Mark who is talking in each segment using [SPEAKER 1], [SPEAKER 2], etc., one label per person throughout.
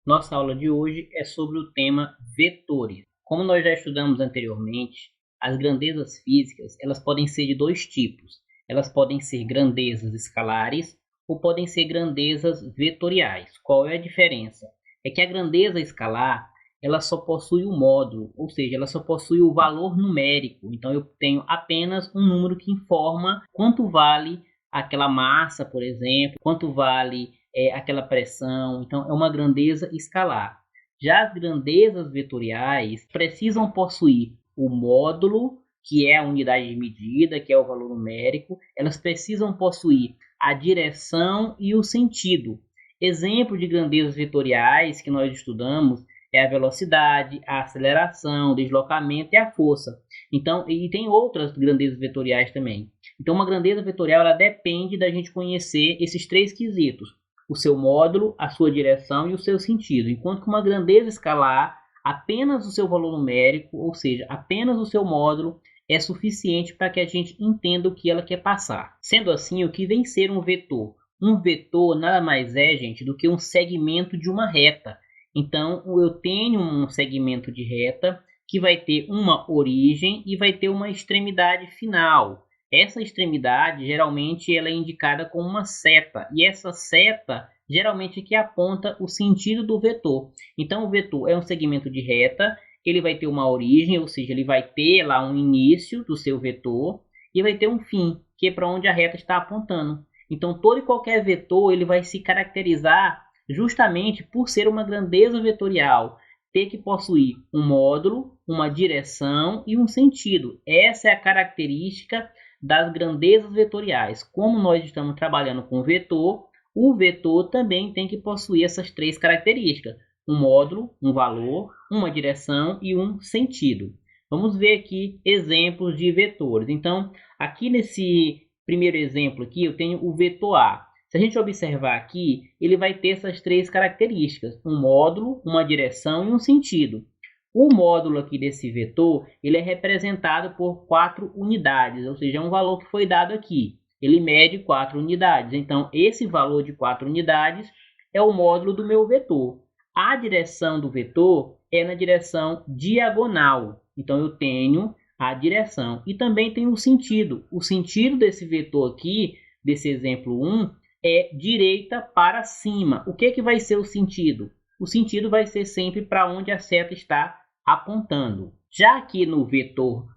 [SPEAKER 1] Nossa aula de hoje é sobre o tema vetores. Como nós já estudamos anteriormente, as grandezas físicas elas podem ser de dois tipos. Elas podem ser grandezas escalares ou podem ser grandezas vetoriais. Qual é a diferença? É que a grandeza escalar ela só possui um módulo, ou seja, ela só possui o valor numérico. Então eu tenho apenas um número que informa quanto vale aquela massa, por exemplo, quanto vale aquela pressão. Então é uma grandeza escalar. Já as grandezas vetoriais precisam possuir o módulo, que é a unidade de medida, que é o valor numérico. Elas precisam possuir a direção e o sentido. Exemplo de grandezas vetoriais que nós estudamos é a velocidade, a aceleração, o deslocamento e a força. Então, e tem outras grandezas vetoriais também. Então, uma grandeza vetorial ela depende da gente conhecer esses três quesitos: o seu módulo, a sua direção e o seu sentido. Enquanto que uma grandeza escalar, apenas o seu valor numérico, ou seja, apenas o seu módulo, é suficiente para que a gente entenda o que ela quer passar. Sendo assim, o que vem ser um vetor? Um vetor nada mais é, gente, do que um segmento de uma reta. Então, eu tenho um segmento de reta que vai ter uma origem e vai ter uma extremidade final. Essa extremidade, geralmente, ela é indicada com uma seta. E essa seta, geralmente, é que aponta o sentido do vetor. Então, o vetor é um segmento de reta. Ele vai ter uma origem, ou seja, ele vai ter lá um início do seu vetor. E vai ter um fim, que é para onde a reta está apontando. Então, todo e qualquer vetor, ele vai se caracterizar justamente por ser uma grandeza vetorial, ter que possuir um módulo, uma direção e um sentido. Essa é a característica das grandezas vetoriais. Como nós estamos trabalhando com vetor, o vetor também tem que possuir essas três características: um módulo, um valor, uma direção e um sentido. Vamos ver aqui exemplos de vetores. Então, aqui nesse primeiro exemplo aqui, eu tenho o vetor A. Se a gente observar aqui, ele vai ter essas três características: um módulo, uma direção e um sentido. O módulo aqui desse vetor, ele é representado por 4 unidades, ou seja, é um valor que foi dado aqui. Ele mede 4 unidades. Então, esse valor de 4 unidades é o módulo do meu vetor. A direção do vetor é na direção diagonal. Então, eu tenho a direção. E também tem o sentido. O sentido desse vetor aqui, desse exemplo 1, é direita para cima. O que vai ser o sentido? O sentido vai ser sempre para onde a seta está apontando. Já aqui no vetor,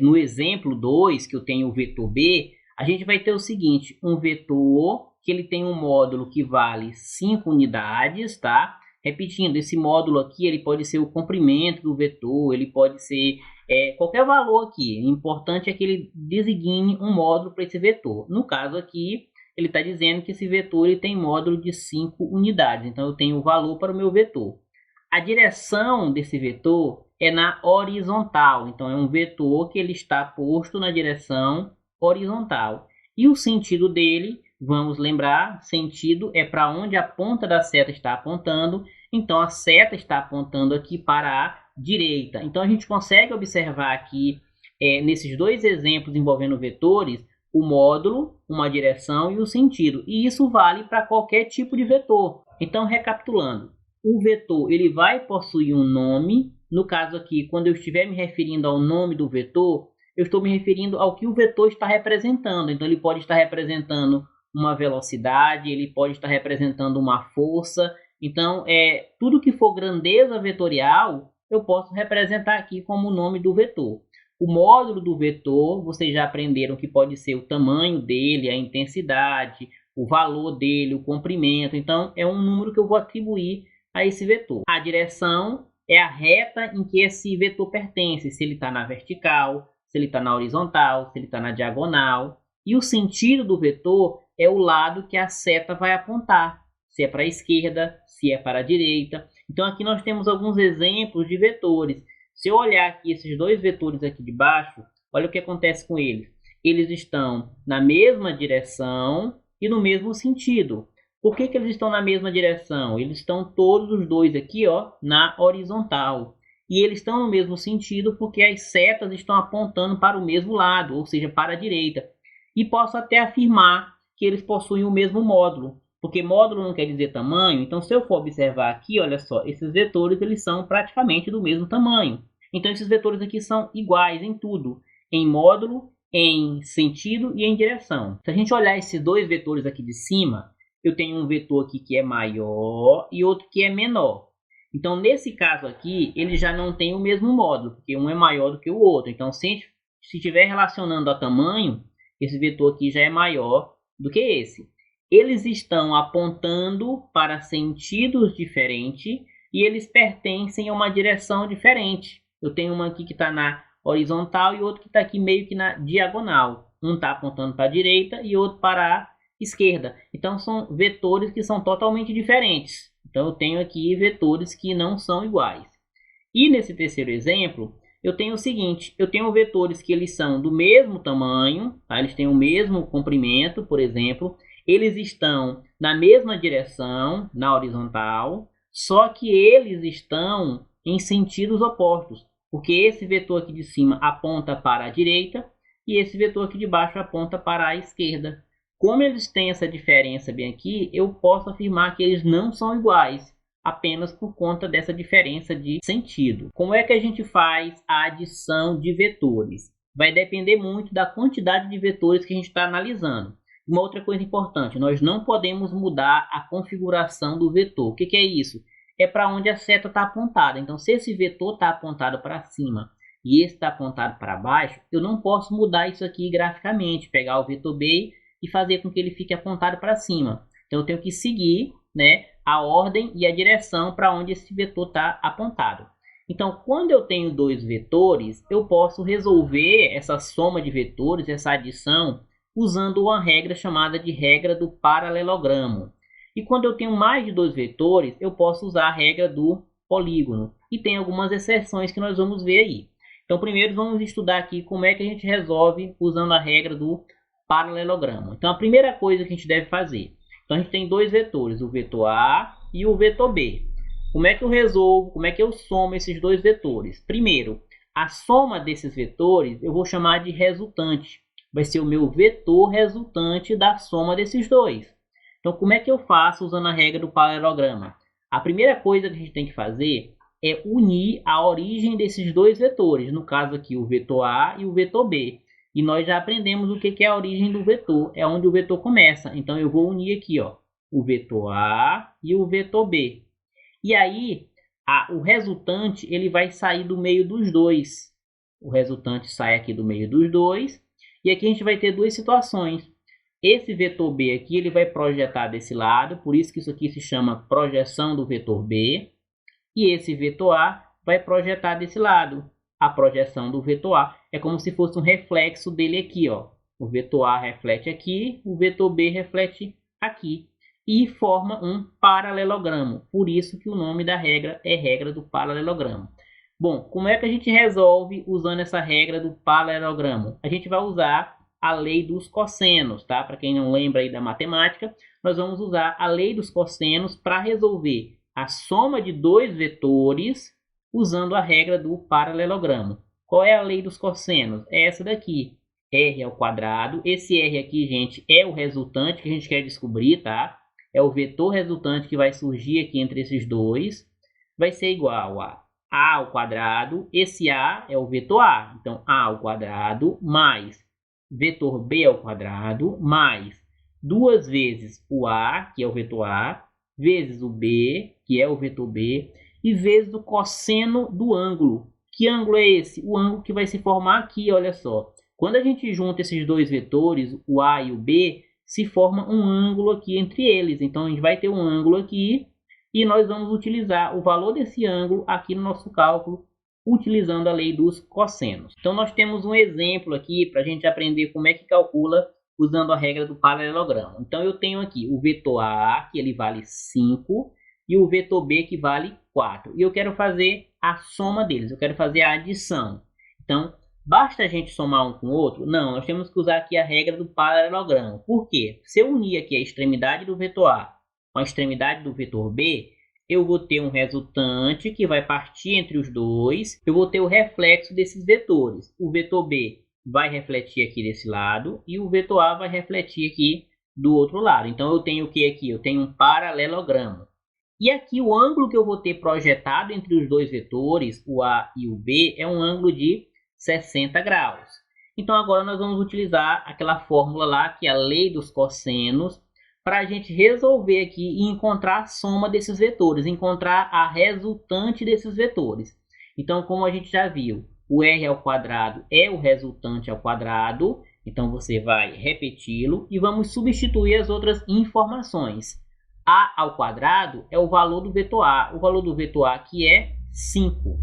[SPEAKER 1] no exemplo 2, que eu tenho o vetor B, a gente vai ter o seguinte: um vetor que ele tem um módulo que vale 5 unidades, tá? Repetindo, esse módulo aqui ele pode ser o comprimento do vetor, ele pode ser qualquer valor aqui. O importante é que ele designe um módulo para esse vetor. No caso aqui, ele está dizendo que esse vetor ele tem módulo de 5 unidades. Então, eu tenho o valor para o meu vetor. A direção desse vetor é na horizontal. Então, é um vetor que ele está posto na direção horizontal. E o sentido dele, vamos lembrar, sentido é para onde a ponta da seta está apontando. Então, a seta está apontando aqui para a direita. Então, a gente consegue observar aqui, nesses dois exemplos envolvendo vetores, o módulo, uma direção e o sentido. E isso vale para qualquer tipo de vetor. Então, recapitulando, o vetor ele vai possuir um nome. No caso aqui, quando eu estiver me referindo ao nome do vetor, eu estou me referindo ao que o vetor está representando. Então, ele pode estar representando uma velocidade, ele pode estar representando uma força. Então, tudo que for grandeza vetorial, eu posso representar aqui como o nome do vetor. O módulo do vetor, vocês já aprenderam que pode ser o tamanho dele, a intensidade, o valor dele, o comprimento. Então, é um número que eu vou atribuir a esse vetor. A direção é a reta em que esse vetor pertence, se ele está na vertical, se ele está na horizontal, se ele está na diagonal. E o sentido do vetor é o lado que a seta vai apontar, se é para a esquerda, se é para a direita. Então, aqui nós temos alguns exemplos de vetores. Se eu olhar aqui esses dois vetores aqui de baixo, olha o que acontece com eles. Eles estão na mesma direção e no mesmo sentido. Por que eles estão na mesma direção? Eles estão todos os dois aqui, ó, na horizontal. E eles estão no mesmo sentido porque as setas estão apontando para o mesmo lado, ou seja, para a direita. E posso até afirmar que eles possuem o mesmo módulo. Porque módulo não quer dizer tamanho, então se eu for observar aqui, olha só, esses vetores eles são praticamente do mesmo tamanho. Então esses vetores aqui são iguais em tudo, em módulo, em sentido e em direção. Se a gente olhar esses dois vetores aqui de cima, eu tenho um vetor aqui que é maior e outro que é menor. Então nesse caso aqui, ele já não tem o mesmo módulo, porque um é maior do que o outro. Então se estiver relacionando a tamanho, esse vetor aqui já é maior do que esse. Eles estão apontando para sentidos diferentes e eles pertencem a uma direção diferente. Eu tenho uma aqui que está na horizontal e outro que está aqui meio que na diagonal. Um está apontando para a direita e outro para a esquerda. Então são vetores que são totalmente diferentes. Então eu tenho aqui vetores que não são iguais. E nesse terceiro exemplo, eu tenho o seguinte, eu tenho vetores que eles são do mesmo tamanho, tá? Eles têm o mesmo comprimento, por exemplo, eles estão na mesma direção, na horizontal, só que eles estão em sentidos opostos, porque esse vetor aqui de cima aponta para a direita e esse vetor aqui de baixo aponta para a esquerda. Como eles têm essa diferença bem aqui, eu posso afirmar que eles não são iguais, apenas por conta dessa diferença de sentido. Como é que a gente faz a adição de vetores? Vai depender muito da quantidade de vetores que a gente está analisando. Uma outra coisa importante, nós não podemos mudar a configuração do vetor. O que é isso? É para onde a seta está apontada. Então, se esse vetor está apontado para cima e esse está apontado para baixo, eu não posso mudar isso aqui graficamente, pegar o vetor B e fazer com que ele fique apontado para cima. Então, eu tenho que seguir, né, a ordem e a direção para onde esse vetor está apontado. Então, quando eu tenho dois vetores, eu posso resolver essa soma de vetores, essa adição, usando uma regra chamada de regra do paralelogramo. E quando eu tenho mais de dois vetores, eu posso usar a regra do polígono. E tem algumas exceções que nós vamos ver aí. Então, primeiro vamos estudar aqui como é que a gente resolve usando a regra do paralelogramo. Então, a primeira coisa que a gente deve fazer, então a gente tem dois vetores, o vetor A e o vetor B. Como é que eu resolvo, como é que eu somo esses dois vetores? Primeiro, a soma desses vetores eu vou chamar de resultante. Vai ser o meu vetor resultante da soma desses dois. Então, como é que eu faço usando a regra do paralelogramo? A primeira coisa que a gente tem que fazer é unir a origem desses dois vetores, no caso aqui o vetor A e o vetor B. E nós já aprendemos o que é a origem do vetor, é onde o vetor começa. Então eu vou unir aqui, ó, o vetor A e o vetor B. E aí o resultante ele vai sair do meio dos dois. O resultante sai aqui do meio dos dois. E aqui a gente vai ter duas situações. Esse vetor B aqui ele vai projetar desse lado, por isso que isso aqui se chama projeção do vetor B. E esse vetor A vai projetar desse lado. A projeção do vetor A é como se fosse um reflexo dele aqui, ó. O vetor A reflete aqui, o vetor B reflete aqui. E forma um paralelogramo. Por isso que o nome da regra é regra do paralelogramo. Bom, como é que a gente resolve usando essa regra do paralelogramo? A gente vai usar a lei dos cossenos, tá? Para quem não lembra aí da matemática, nós vamos usar a lei dos cossenos para resolver a soma de dois vetores usando a regra do paralelogramo. Qual é a lei dos cossenos? É essa daqui, r ao quadrado. Esse r aqui, gente, é o resultante que a gente quer descobrir, tá? É o vetor resultante que vai surgir aqui entre esses dois. Vai ser igual a ao quadrado. Esse a é o vetor A. Então, a ao quadrado mais vetor b ao quadrado mais duas vezes o a, que é o vetor A, vezes o b, que é o vetor b, e vezes o cosseno do ângulo. Que ângulo é esse? O ângulo que vai se formar aqui, olha só. Quando a gente junta esses dois vetores, o A e o B, se forma um ângulo aqui entre eles. Então, a gente vai ter um ângulo aqui e nós vamos utilizar o valor desse ângulo aqui no nosso cálculo, utilizando a lei dos cossenos. Então, nós temos um exemplo aqui para a gente aprender como é que calcula usando a regra do paralelogramo. Então, eu tenho aqui o vetor A, que ele vale 5, e o vetor B, que vale 4. E eu quero fazer a soma deles, eu quero fazer a adição. Então, basta a gente somar um com o outro? Não, nós temos que usar aqui a regra do paralelogramo. Por quê? Se eu unir aqui a extremidade do vetor A com a extremidade do vetor B, eu vou ter um resultante que vai partir entre os dois. Eu vou ter o reflexo desses vetores. O vetor B vai refletir aqui desse lado e o vetor A vai refletir aqui do outro lado. Então eu tenho o que aqui? Eu tenho um paralelogramo. E aqui o ângulo que eu vou ter projetado entre os dois vetores, o A e o B, é um ângulo de 60 graus. Então agora nós vamos utilizar aquela fórmula lá, que é a lei dos cossenos, para a gente resolver aqui e encontrar a soma desses vetores, encontrar a resultante desses vetores. Então, como a gente já viu, o r ao quadrado é o resultante ao quadrado, então você vai repeti-lo e vamos substituir as outras informações. A ao quadrado é o valor do vetor A. O valor do vetor A aqui é 5.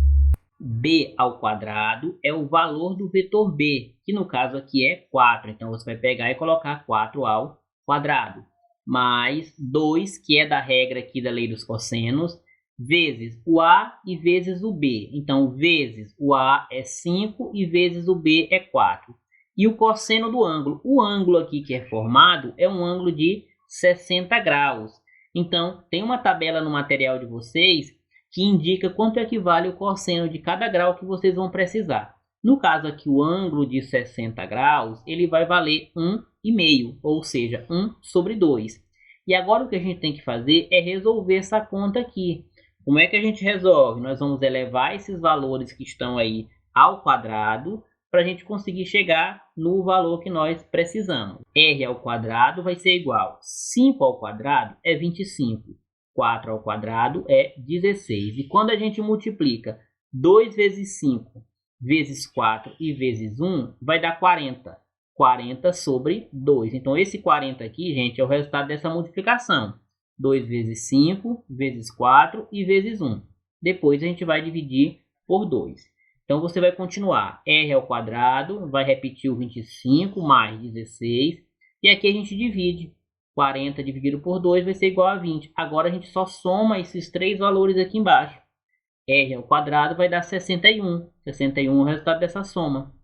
[SPEAKER 1] B ao quadrado é o valor do vetor B, que no caso aqui é 4. Então você vai pegar e colocar 4 ao quadrado. Mais 2, que é da regra aqui da lei dos cossenos, vezes o A e vezes o B. Então, vezes o A é 5 e vezes o B é 4. E o cosseno do ângulo. O ângulo aqui que é formado é um ângulo de 60 graus. Então, tem uma tabela no material de vocês que indica quanto equivale o cosseno de cada grau que vocês vão precisar. No caso aqui, o ângulo de 60 graus, ele vai valer 1,5, ou seja, 1 sobre 2. E agora o que a gente tem que fazer é resolver essa conta aqui. Como é que a gente resolve? Nós vamos elevar esses valores que estão aí ao quadrado, para a gente conseguir chegar no valor que nós precisamos. R ao quadrado vai ser igual a 5 ao quadrado é 25, 4 ao quadrado é 16. E quando a gente multiplica 2 vezes 5 vezes 4 e vezes 1, vai dar 40. 40 sobre 2. Então esse 40 aqui, gente, é o resultado dessa multiplicação. 2 vezes 5 vezes 4 e vezes 1. Depois a gente vai dividir por 2. Então, você vai continuar. R ao quadrado, vai repetir o 25 mais 16. E aqui a gente divide. 40 dividido por 2 vai ser igual a 20. Agora a gente só soma esses três valores aqui embaixo. R ao quadrado vai dar 61. 61 é o resultado dessa soma.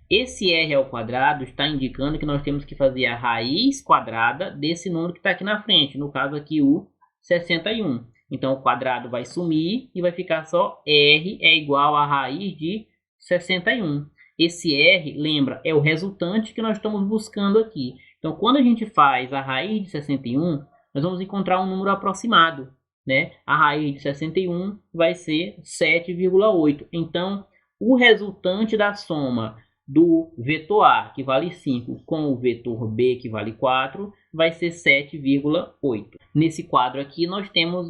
[SPEAKER 1] Esse R ao quadrado está indicando que nós temos que fazer a raiz quadrada desse número que está aqui na frente. No caso aqui, o 61. Então, o quadrado vai sumir e vai ficar só R é igual a raiz de 61. Esse R, lembra, é o resultante que nós estamos buscando aqui. Então, quando a gente faz a raiz de 61, nós vamos encontrar um número aproximado, né? A raiz de 61 vai ser 7,8. Então, o resultante da soma do vetor A, que vale 5, com o vetor B, que vale 4, vai ser 7,8. Nesse quadro aqui, nós temos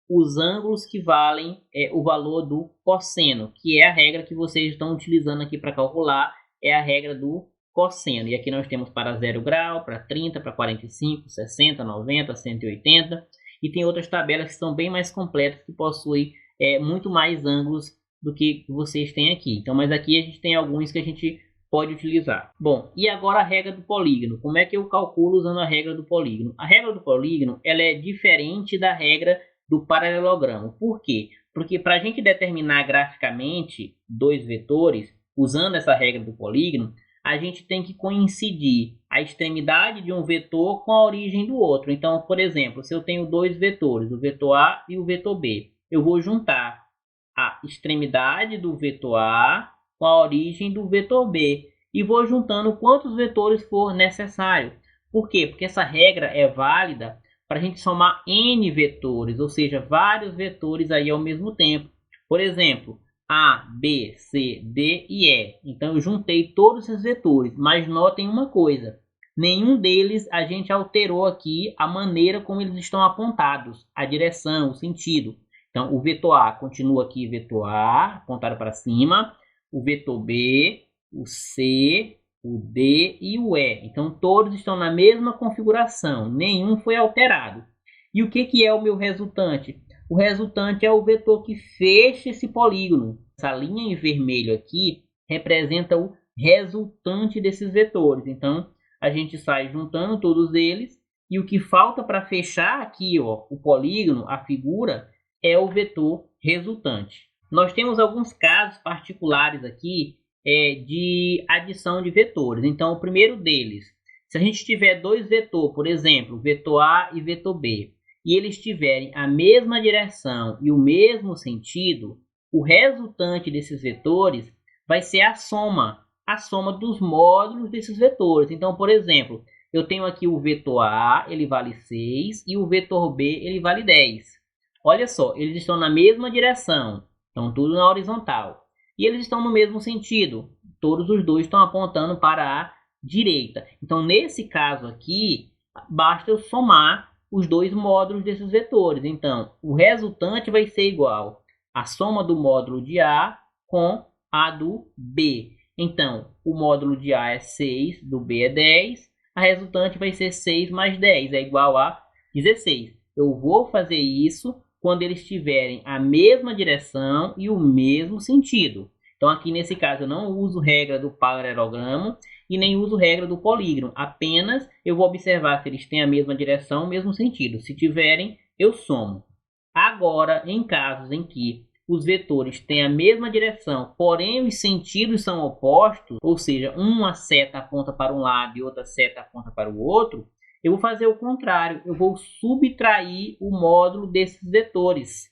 [SPEAKER 1] os ângulos que valem o valor do cosseno, que é a regra que vocês estão utilizando aqui para calcular, é a regra do cosseno. E aqui nós temos para 0 grau, para 30, para 45, 60, 90, 180. E tem outras tabelas que são bem mais completas, que possuem muito mais ângulos do que vocês têm aqui. Então, mas aqui a gente tem alguns que a gente pode utilizar. Bom, e agora a regra do polígono. Como é que eu calculo usando a regra do polígono? A regra do polígono ela é diferente da regra do paralelogramo. Por quê? Porque para a gente determinar graficamente dois vetores, usando essa regra do polígono, a gente tem que coincidir a extremidade de um vetor com a origem do outro. Então, por exemplo, se eu tenho dois vetores, o vetor A e o vetor B, eu vou juntar a extremidade do vetor A com a origem do vetor B e vou juntando quantos vetores for necessário. Por quê? Porque essa regra é válida para a gente somar n vetores, ou seja, vários vetores aí ao mesmo tempo. Por exemplo, A, B, C, D e E. Então eu juntei todos esses vetores, mas notem uma coisa, nenhum deles a gente alterou aqui a maneira como eles estão apontados, a direção, o sentido. Então, o vetor A continua aqui, vetor A, apontado para cima. O vetor B, o C, o D e o E. Então, todos estão na mesma configuração. Nenhum foi alterado. E o que é o meu resultante? O resultante é o vetor que fecha esse polígono. Essa linha em vermelho aqui representa o resultante desses vetores. Então, a gente sai juntando todos eles. E o que falta para fechar aqui o polígono, a figura, é o vetor resultante. Nós temos alguns casos particulares aqui de adição de vetores. Então, o primeiro deles, se a gente tiver dois vetores, por exemplo, vetor A e vetor B, e eles tiverem a mesma direção e o mesmo sentido, o resultante desses vetores vai ser a soma dos módulos desses vetores. Então, por exemplo, eu tenho aqui o vetor A, ele vale 6, e o vetor B, ele vale 10. Olha só, eles estão na mesma direção, estão tudo na horizontal. E eles estão no mesmo sentido, todos os dois estão apontando para a direita. Então, nesse caso aqui, basta eu somar os dois módulos desses vetores. Então, o resultante vai ser igual à soma do módulo de A com a do B. Então, o módulo de A é 6, do B é 10. A resultante vai ser 6 mais 10, é igual a 16. Eu vou fazer isso quando eles tiverem a mesma direção e o mesmo sentido. Então, aqui nesse caso, eu não uso regra do paralelogramo e nem uso regra do polígono. Apenas eu vou observar se eles têm a mesma direção, o mesmo sentido. Se tiverem, eu somo. Agora, em casos em que os vetores têm a mesma direção, porém os sentidos são opostos, ou seja, uma seta aponta para um lado e outra seta aponta para o outro, eu vou fazer o contrário, eu vou subtrair o módulo desses vetores.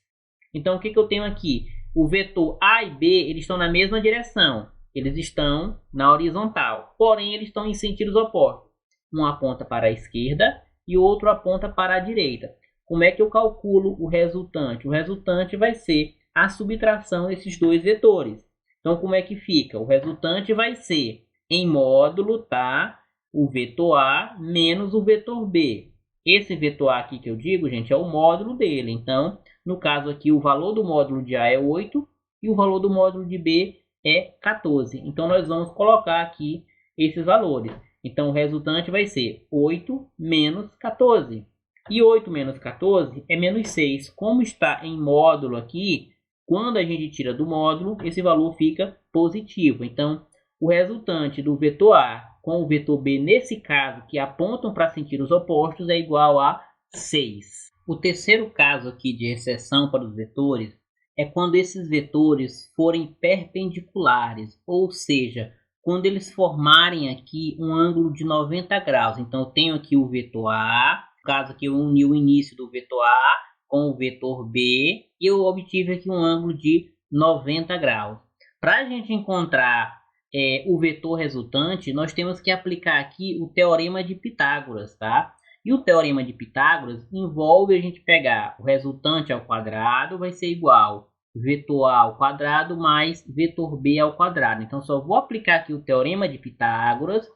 [SPEAKER 1] Então, o que eu tenho aqui? O vetor A e B, eles estão na mesma direção, eles estão na horizontal, porém eles estão em sentidos opostos. Um aponta para a esquerda e o outro aponta para a direita. Como é que eu calculo o resultante? O resultante vai ser a subtração desses dois vetores. Então, como é que fica? O resultante vai ser, em módulo, tá? O vetor A menos o vetor B. Esse vetor A aqui que eu digo, gente, é o módulo dele. Então, no caso aqui, o valor do módulo de A é 8 e o valor do módulo de B é 14. Então, nós vamos colocar aqui esses valores. Então, o resultante vai ser 8 menos 14. E 8 menos 14 é menos 6. Como está em módulo aqui, quando a gente tira do módulo, esse valor fica positivo. Então, o resultante do vetor A com o vetor B, nesse caso, que apontam para sentidos opostos, é igual a 6. O terceiro caso aqui de exceção para os vetores é quando esses vetores forem perpendiculares, ou seja, quando eles formarem aqui um ângulo de 90 graus. Então, eu tenho aqui o vetor A, no caso aqui eu uni o início do vetor A com o vetor B, e eu obtive aqui um ângulo de 90 graus. Para a gente encontrar o vetor resultante, nós temos que aplicar aqui o teorema de Pitágoras, tá? E o teorema de Pitágoras envolve a gente pegar o resultante ao quadrado, vai ser igual vetor A ao quadrado mais vetor B ao quadrado. Então, só vou aplicar aqui o teorema de Pitágoras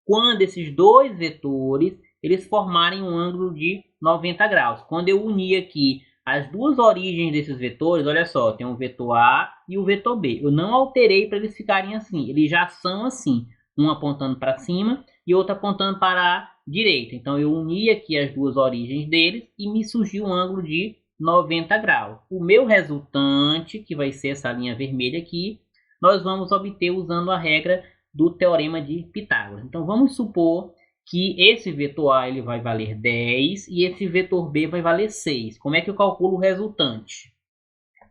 [SPEAKER 1] quando esses dois vetores eles formarem um ângulo de 90 graus. Quando eu unir aqui as duas origens desses vetores, olha só, tem o vetor A e o vetor B. Eu não alterei para eles ficarem assim, eles já são assim, um apontando para cima e outro apontando para a direita. Então eu uni aqui as duas origens deles e me surgiu um ângulo de 90 graus. O meu resultante, que vai ser essa linha vermelha aqui, nós vamos obter usando a regra do teorema de Pitágoras. Então vamos supor que esse vetor A ele vai valer 10 e esse vetor B vai valer 6. Como é que eu calculo o resultante?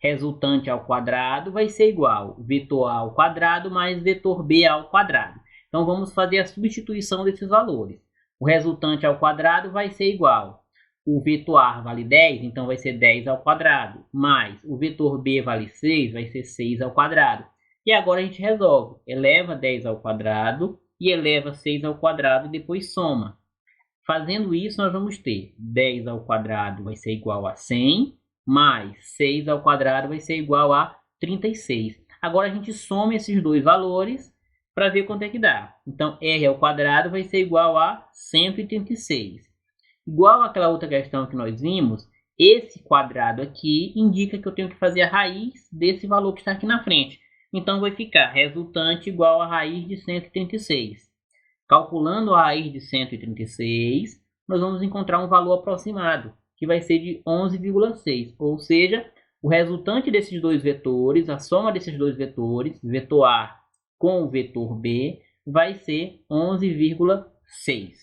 [SPEAKER 1] Resultante ao quadrado vai ser igual vetor A ao quadrado mais vetor B ao quadrado. Então vamos fazer a substituição desses valores. O resultante ao quadrado vai ser igual. O vetor A vale 10, então vai ser 10 ao quadrado. Mais o vetor B vale 6, vai ser 6 ao quadrado. E agora a gente resolve. Eleva 10 ao quadrado e eleva 6 ao quadrado e depois soma. Fazendo isso, nós vamos ter 10 ao quadrado vai ser igual a 100, mais 6 ao quadrado vai ser igual a 36. Agora a gente soma esses dois valores para ver quanto é que dá. Então, r ao quadrado vai ser igual a 136. Igual àquela outra questão que nós vimos, esse quadrado aqui indica que eu tenho que fazer a raiz desse valor que está aqui na frente. Então, vai ficar resultante igual a raiz de 136. Calculando a raiz de 136, nós vamos encontrar um valor aproximado, que vai ser de 11,6. Ou seja, o resultante desses dois vetores, a soma desses dois vetores, vetor A com o vetor B, vai ser 11,6.